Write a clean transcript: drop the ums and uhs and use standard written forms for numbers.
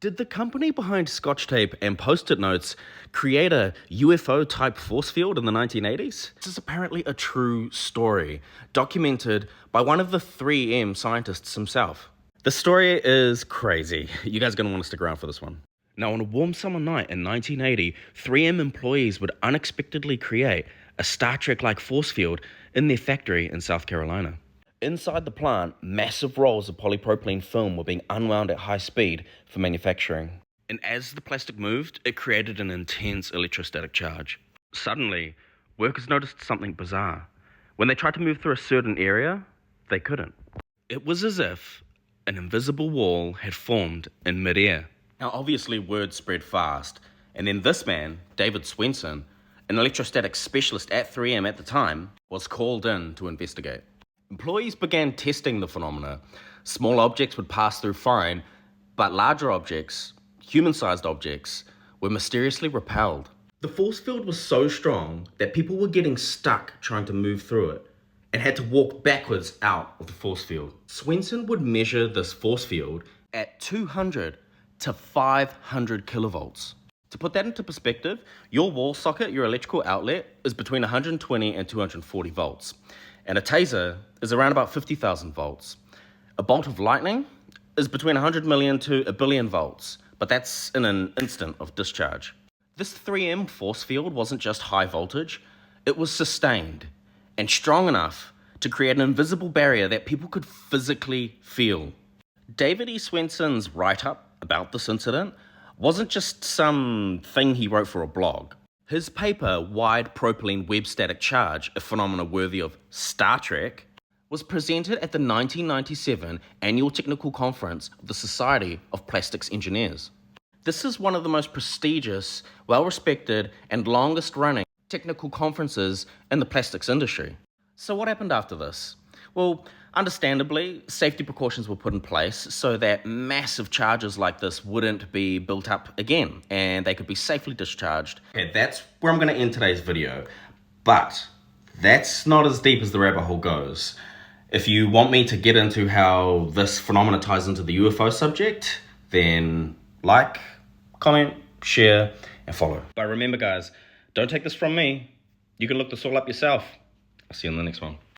Did the company behind Scotch tape and post-it notes create a UFO-type force field in the 1980s? This is apparently a true story, documented by one of the 3M scientists himself. The story is crazy. You guys are going to want to stick around for this one. Now, on a warm summer night in 1980, 3M employees would unexpectedly create a Star Trek-like force field in their factory in South Carolina. Inside the plant, massive rolls of polypropylene film were being unwound at high speed for manufacturing. And as the plastic moved, it created an intense electrostatic charge. Suddenly, workers noticed something bizarre. When they tried to move through a certain area, they couldn't. It was as if an invisible wall had formed in midair. Now, obviously, word spread fast, and then this man, David Swenson, an electrostatic specialist at 3M at the time, was called in to investigate. Employees began testing the phenomena. Small objects would pass through fine, but larger objects, human-sized objects, were mysteriously repelled. The force field was so strong that people were getting stuck trying to move through it and had to walk backwards out of the force field. Swenson would measure this force field at 200 to 500 kilovolts. To put that into perspective, your wall socket, your electrical outlet, is between 120 and 240 volts. And a taser is around about 50,000 volts. A bolt of lightning is between 100 million to a billion volts, but that's in an instant of discharge. This 3M force field wasn't just high voltage, it was sustained and strong enough to create an invisible barrier that people could physically feel. David E. Swenson's write-up about this incident wasn't just some thing he wrote for a blog. His paper, Wide Propylene Web Static Charge, a phenomena worthy of Star Trek, was presented at the 1997 Annual Technical Conference of the Society of Plastics Engineers. This is one of the most prestigious, well-respected, and longest-running technical conferences in the plastics industry. So what happened after this? Well, understandably, safety precautions were put in place so that massive charges like this wouldn't be built up again and they could be safely discharged. Okay, that's where I'm going to end today's video, but that's not as deep as the rabbit hole goes. If you want me to get into how this phenomena ties into the UFO subject, then like, comment, share, and follow. But remember guys, don't take this from me. You can look this all up yourself. I'll see you in the next one.